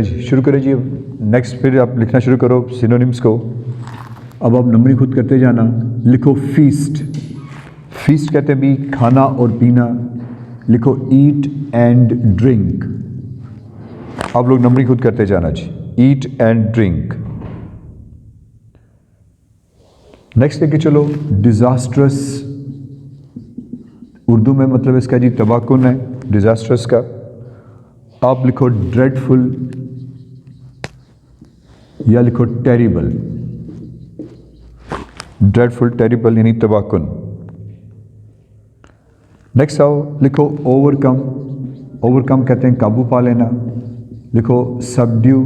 जी शुरू करें जी। नेक्स्ट फिर आप लिखना शुरू करो सिनोनिम्स को। अब आप नंबरिंग खुद करते जाना। लिखो फीस्ट, फीस्ट कहते हैं भी खाना और पीना। लिखो ईट एंड ड्रिंक। आप लोग नंबरिंग खुद करते जाना जी। Eat and drink. नेक्स्ट लेके चलो डिजास्ट्रस। उर्दू में मतलब इसका जी तबाकुन है डिजास्ट्रस का। आप लिखो ड्रेडफुल या लिखो टेरिबल। ड्रेडफुल टेरिबल यानी तबाकुन। नेक्स्ट आओ लिखो ओवरकम। ओवरकम कहते हैं काबू पा लेना। लिखो सबड्यू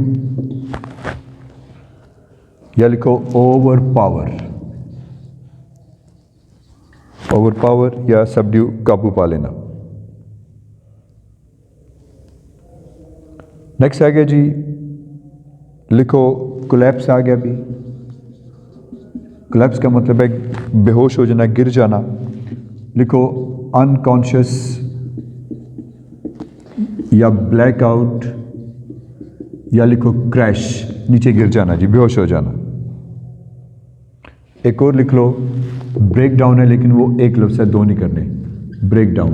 या लिखो ओवर पावर। ओवर पावर या सबड्यू काबू पा लेना। नेक्स्ट आ गया जी लिखो कोलैप्स आ गया भी। कोलैप्स का मतलब है बेहोश हो जाना, गिर जाना। लिखो अनकॉन्शियस या ब्लैकआउट या लिखो क्रैश, नीचे गिर जाना जी, बेहोश हो जाना। एक और लिख लो ब्रेक डाउन है लेकिन वो एक लफ्ज़ है, दो नहीं करने। Break down.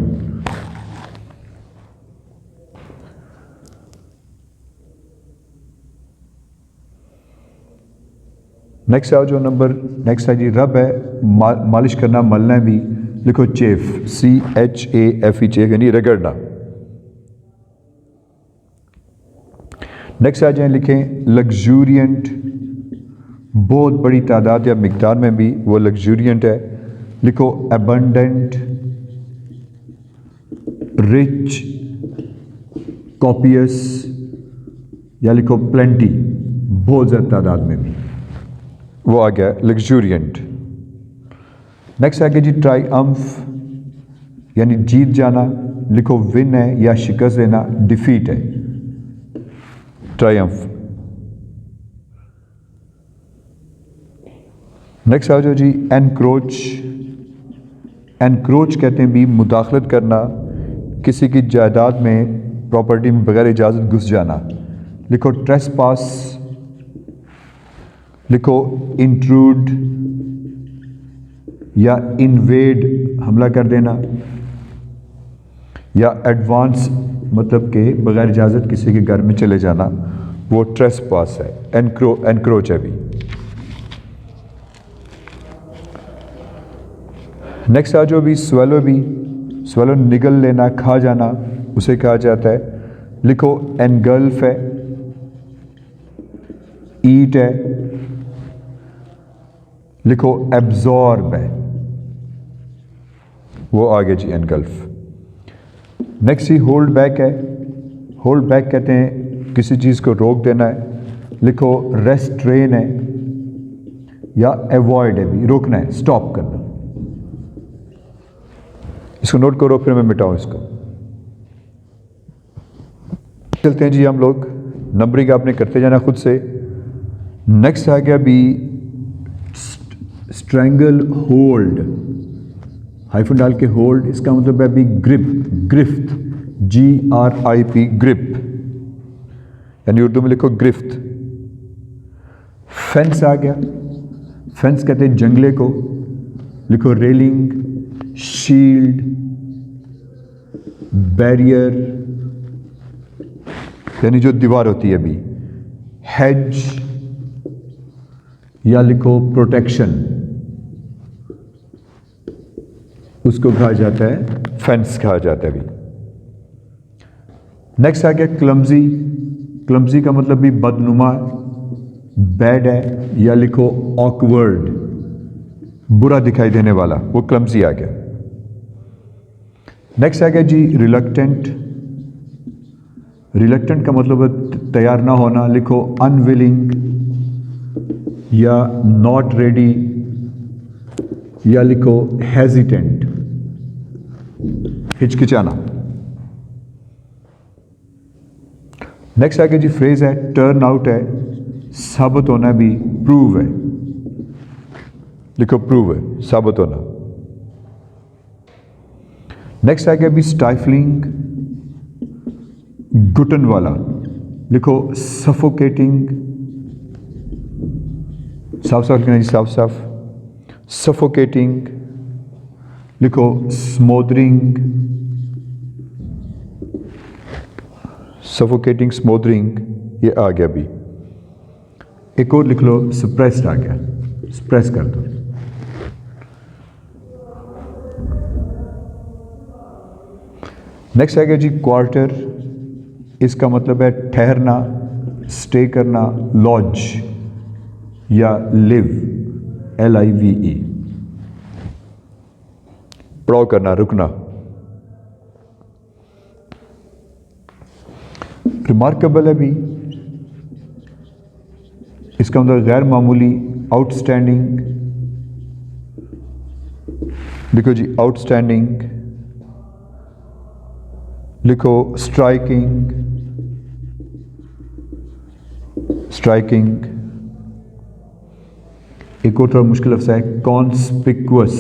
नेक्स्ट आओ जो नंबर नेक्स्ट है जी रब है, मालिश करना, मलना भी। लिखो चेफ, CHAFE चेफ यानी रगड़ना। नेक्स्ट आ जाए लिखें लग्जूरियंट, बहुत बड़ी तादाद या मिकदार में भी वो लग्जूरियंट है। लिखो एबंडेंट, रिच, कॉपियस या लिखो प्लेंटी, बहुत ज़्यादा तादाद में भी वो आ गया लग्जूरियंट। नेक्स्ट आ गया जी ट्राइम्फ यानी जीत जाना। लिखो विन है या शिकस्त देना, डिफीट है ट्रायम्फ। नेक्स्ट आ जाओ जी एनक्रोच। एनक्रोच कहते हैं भी मुदाखलत करना, किसी की जायदाद में, प्रॉपर्टी में बगैर इजाज़त घुस जाना। लिखो ट्रेसपास। लिखो इंट्रूड या इन्वेड, हमला कर देना। या एडवांस मतलब के बगैर इजाज़त किसी के घर में चले जाना, वो ट्रेसपास है। एनक्रोच है भी। नेक्स्ट आ जाओ भी स्वेलो भी। स्वेलो निगल लेना, खा जाना, उसे कहा जाता है। लिखो एनगल्फ है, ईट है। लिखो एब्जॉर्ब है, वो आ गया जी एनगल्फ। नेक्स्ट ही होल्ड बैक है। होल्ड बैक कहते हैं किसी चीज़ को रोक देना है। लिखो रेस्ट्रेन है या अवॉइड है भी, रोकना है, स्टॉप करना। इसको नोट करो फिर मैं मिटाऊं इसको। चलते हैं जी हम लोग, नंबरिंग आपने करते जाना खुद से। नेक्स्ट आ गया भी स्ट्रैंगल होल्ड, हाइफन डाल के होल्ड, इसका मतलब है भी ग्रिप, गिरफ्त, GRIP ग्रिप, यानी उर्दू में लिखो गिरफ्त। फेंस आ गया। फेंस कहते हैं जंगले को। लिखो रेलिंग, शील्ड, बैरियर यानी जो दीवार होती है अभी, हेज या लिखो प्रोटेक्शन, उसको कहा जाता है फेंस कहा जाता है अभी। नेक्स्ट आ गया क्लमजी। क्लमजी का मतलब भी बदनुमा, बैड है या लिखो ऑकवर्ड, बुरा दिखाई देने वाला, वो क्लमजी आ गया। नेक्स्ट आ गया जी रिलक्टेंट। रिलक्टेंट का मतलब है तैयार ना होना। लिखो अनविलिंग या नॉट रेडी या लिखो हेजिटेंट, हिचकिचाना। नेक्स्ट आ गया जी फ्रेज है, टर्न आउट है, साबित होना भी, प्रूव है। लिखो प्रूव है, साबित होना। नेक्स्ट आ गया भी स्टाइफलिंग, घुटन वाला लिखो सफोकेटिंग, साफ साफ लिखना जी, साफ साफ, सफोकेटिंग। लिखो स्मोदरिंग, सफोकेटिंग, स्मोदरिंग, ये आ गया अभी। एक और लिख लो सप्रेस्ड आ गया, सप्रेस कर दो। नेक्स्ट आ गया जी क्वार्टर, इसका मतलब है ठहरना, स्टे करना, लॉज या लिव, LIVE, पड़ाव करना, रुकना। रिमार्केबल है भी, इसका मतलब गैर मामूली, आउटस्टैंडिंग। लिखो जी आउटस्टैंडिंग। लिखो स्ट्राइकिंग, स्ट्राइकिंग। एक और थोड़ा मुश्किल लफ्ज़ है कॉन्स्पिक्वस।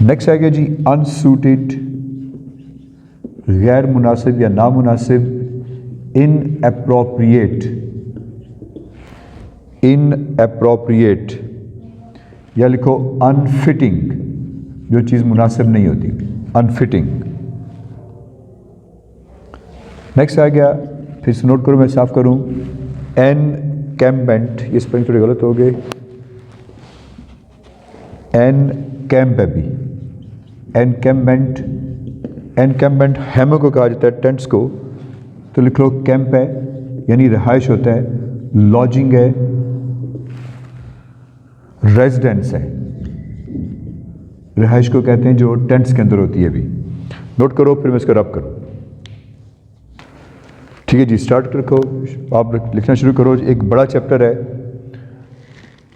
नेक्स्ट आ गया जी अनसूटेड, गैर मुनासिब या नामुनासिब, इनएप्रोप्रिएट, इनएप्रोप्रिएट, या लिखो अनफिटिंग, जो चीज़ मुनासिब नहीं होती, अनफिटिंग। नेक्स्ट आ गया, फिर से नोट करो, मैं साफ करूं, एनकैम्पमेंट, ये स्पेलिंग थोड़ी गलत हो गई, एनकैम्प है भी, एनकैम्पमेंट। एनकैम्पमेंट हैमर को कहा जाता है, टेंट्स को, तो लिख लो कैंप है, यानी रिहाइश होता है, लॉजिंग है, रेजिडेंस है, रिहाइश को कहते हैं जो टेंट्स के अंदर होती है भी। नोट करो, फिर मैं इसको रब करूँ। ठीक है जी, स्टार्ट रखो, आप लिखना शुरू करो। एक बड़ा चैप्टर है।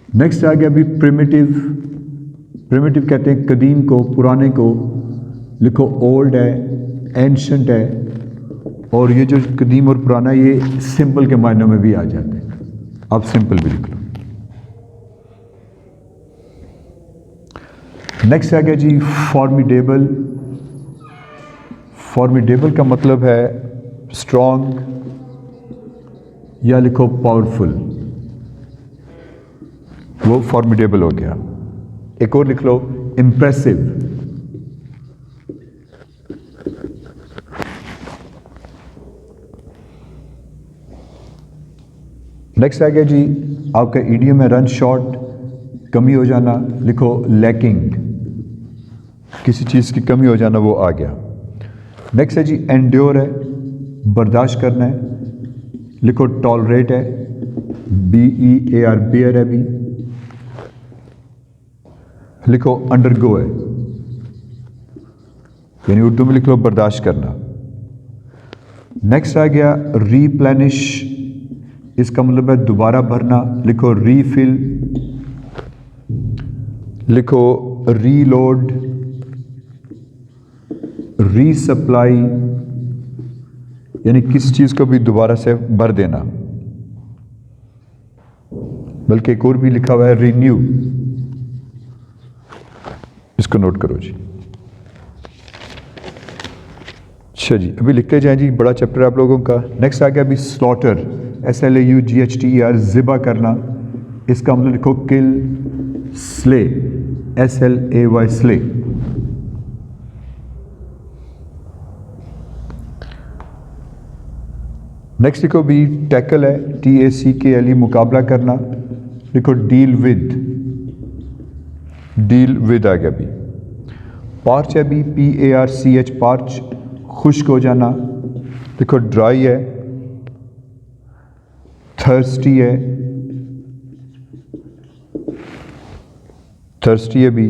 नेक्स्ट आ गया अभी प्रिमिटिव। प्रिमिटिव कहते हैं कदीम को, पुराने को। लिखो ओल्ड है, एंशंट है, और ये जो कदीम और पुराना ये सिंपल के मायनों में भी आ जाते हैं, आप सिंपल भी लिख लो। नेक्स्ट आ गया जी फॉर्मिडेबल। फॉर्मिडेबल का मतलब है स्ट्रॉन्ग, या लिखो पावरफुल, वो फॉर्मिडेबल हो गया। एक और लिख लो इंप्रेसिव। नेक्स्ट आ गया जी आपका ईडियम है रन शॉर्ट, कमी हो जाना, लिखो लैकिंग, किसी चीज़ की कमी हो जाना, वो आ गया। नेक्स्ट है जी एंड्योर है, बर्दाश्त करना है, लिखो टॉलरेट है, BEAR, बेयर है भी, लिखो अंडरगो है, यानी उर्दू में लिख लो बर्दाश्त करना। नेक्स्ट आ गया रीप्लेनिश, इसका मतलब है दोबारा भरना, लिखो रीफिल, लिखो रीलोड, रीसप्लाई, यानी किसी चीज़ को भी दोबारा से भर देना। बल्कि एक और भी लिखा हुआ है रिन्यू, इसको नोट करो जी। अच्छा जी, अभी लिखते जाएं जी, बड़ा चैप्टर आप लोगों का। नेक्स्ट आ गया अभी स्लॉटर, SLAUGHTER, ज़िबा करना, इसका मतलब लिखो किल, स्ले, SLAY, स्ले। नेक्स्ट लिखो भी टैकल है, TACKLE, मुकाबला करना, लिखो डील विद, डील विद आ गया भी। पार्च है भी, PARCH, पार्च, खुश्क हो जाना, लिखो ड्राई है, थर्स्टी है, थर्स्टी है भी,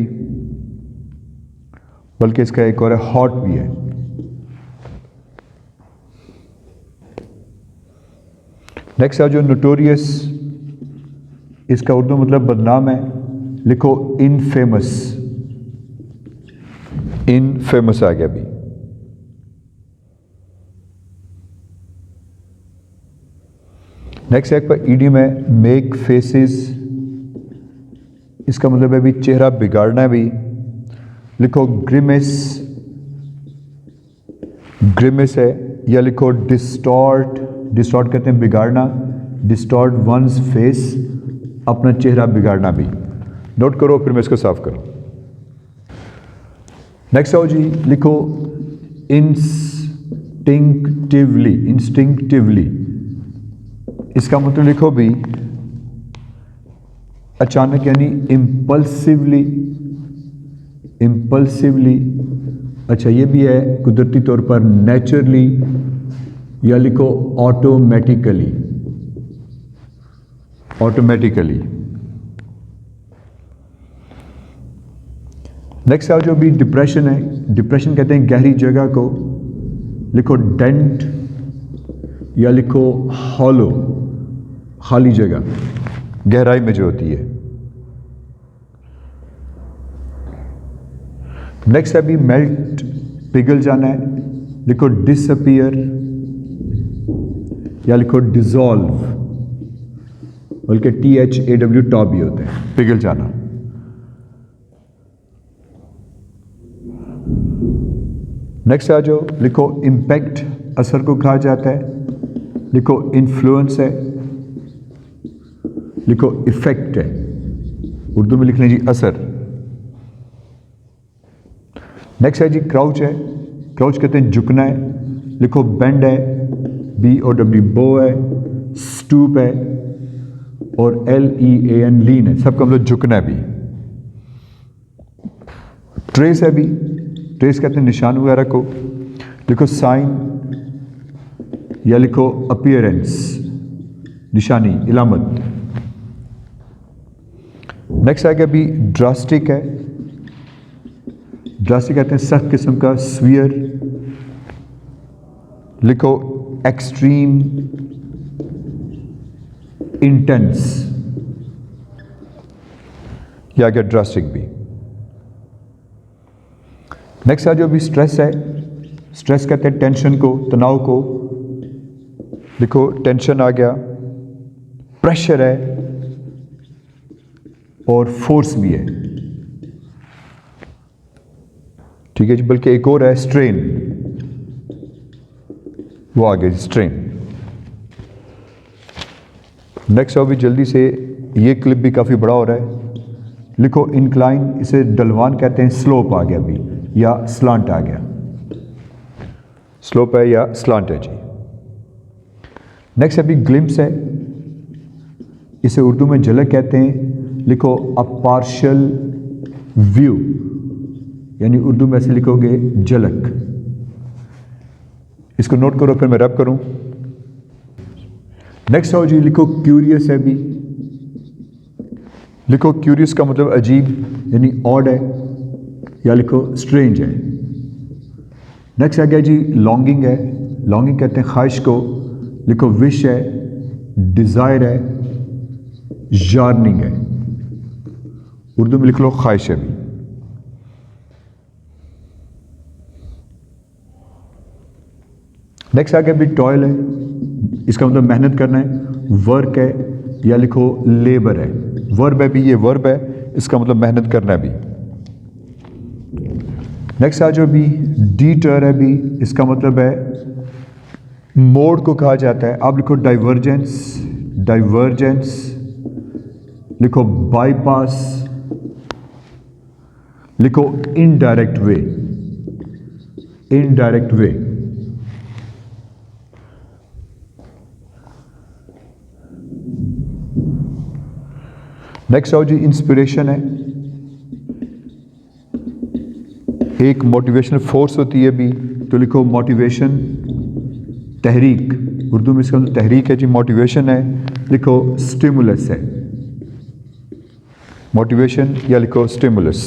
बल्कि इसका एक और है हॉट भी है। नेक्स्ट है जो नोटोरियस, इसका उर्दू मतलब बदनाम है, लिखो इनफेमस, इनफेमस आ गया भी। नेक्स्ट एक पर ईडियम है मेक फेसेस, इसका मतलब है भी चेहरा बिगाड़ना है भी, लिखो ग्रिमेस, ग्रिमिस है, या लिखो डिस्टॉर्ट। डिस्टॉर्ट कहते हैं बिगाड़ना, डिस्टॉर्ट वंस फेस, अपना चेहरा बिगाड़ना भी। नोट करो, फिर मैं इसको साफ करूं। नेक्स्ट आओ जी, लिखो इंस्टिंक्टिवली। इंस्टिंक्टिवली इसका मतलब लिखो भी अचानक, यानी इम्पल्सिवली। इम्पल्सिवली, अच्छा ये भी है कुदरती तौर पर नेचुरली, या लिखो ऑटोमेटिकली। ऑटोमेटिकली। नेक्स्ट आओ जो भी डिप्रेशन है। डिप्रेशन कहते हैं गहरी जगह को, लिखो डेंट, या लिखो हॉलो, खाली जगह, गहराई में जो होती है। नेक्स्ट है भी मेल्ट, पिघल जाना है, लिखो डिसअपियर, या लिखो डिसॉल्व, बल्कि THAW टॉप भी होते हैं, पिघल जाना। नेक्स्ट आ जाओ, लिखो इम्पैक्ट, असर को कहा जाता है, लिखो इन्फ्लुएंस है, लिखो इफेक्ट है, उर्दू में लिख लें जी असर। नेक्स्ट है जी क्राउच है। क्राउच कहते हैं झुकना है, लिखो बेंड है, BOW बो है, स्टूप है, और LEAN लीन है, सबका मतलब झुकना है भी। ट्रेस है भी, ट्रेस कहते हैं निशान वगैरह को, लिखो साइन, या लिखो अपीयरेंस, निशानी, इलामत। नेक्स्ट आ गया भी ड्रास्टिक है। ड्रास्टिक कहते हैं सख्त किस्म का, स्वीयर, लिखो एक्सट्रीम, इंटेंस, या आ गया ड्रास्टिक भी। नेक्स्ट आ जो भी स्ट्रेस है। स्ट्रेस कहते हैं टेंशन को, तनाव को, लिखो टेंशन आ गया। प्रेशर है और फोर्स भी है, ठीक है जी। बल्कि एक और है स्ट्रेन, वो आ गया स्ट्रेन। नेक्स्ट आओ भी जल्दी से, ये क्लिप भी काफ़ी बड़ा हो रहा है, लिखो इंक्लाइन, इसे ढलवान कहते हैं, स्लोप आ गया भी, या स्लांट आ गया, स्लोप है या स्लांट है जी। नेक्स्ट अभी ग्लिम्स है, इसे उर्दू में झलक कहते हैं, लिखो अ पार्शियल व्यू, यानी उर्दू में ऐसे लिखोगे झलक। इसको नोट करो, फिर मैं रब करूं। नेक्स्ट आओ जी, लिखो क्यूरियस है भी, लिखो क्यूरियस का मतलब अजीब, यानी ऑड है, या लिखो स्ट्रेंज है। नेक्स्ट आ गया जी लॉन्गिंग है। लॉन्गिंग कहते हैं ख्वाहिश को, लिखो विश है, डिजायर है, यार्निंग है, उर्दू में लिख लो ख्वाहिश है भी। नेक्स्ट आ गया भी टॉयल है, इसका मतलब मेहनत करना है, वर्क है, या लिखो लेबर है। वर्ब है भी, ये वर्ब है, इसका मतलब मेहनत करना है भी। नेक्स्ट आ जो भी डीटर है भी, इसका मतलब है मोड़ को कहा जाता है। आप लिखो डाइवर्जेंस, डाइवर्जेंस, लिखो बाईपास, लिखो indirect way, indirect way. Next आओ जी इंस्पिरेशन है, एक मोटिवेशनल फोर्स होती है भी, तो लिखो मोटिवेशन, तहरीक, उर्दू में इसका मतलब तहरीक है जी। मोटिवेशन है, लिखो स्टिमुलस है, मोटिवेशन, या लिखो स्टिमुलस।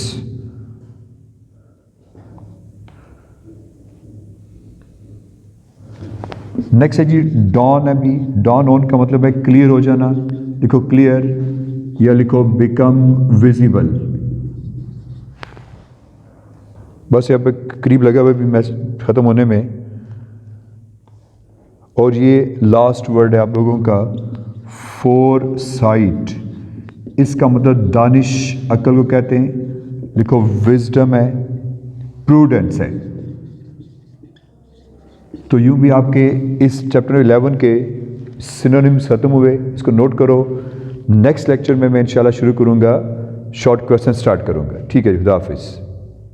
नेक्स्ट है जी डॉन है भी। डॉन ऑन का मतलब है क्लियर हो जाना, लिखो क्लियर, या लिखो बिकम विजिबल। बस अब करीब लगा हुआ भी मैसेज ख़त्म होने में। और ये लास्ट वर्ड है आप लोगों का, फोरसाइट, इसका मतलब दानिश, अक्ल को कहते हैं, लिखो विजडम है, प्रूडेंस है। तो यूँ भी आपके इस चैप्टर 11 के सिनोनिम्स ख़त्म हुए। इसको नोट करो। नेक्स्ट लेक्चर में मैं इंशाल्लाह शुरू करूँगा, शॉर्ट क्वेश्चन स्टार्ट करूँगा। ठीक है, खुदा हाफिज़।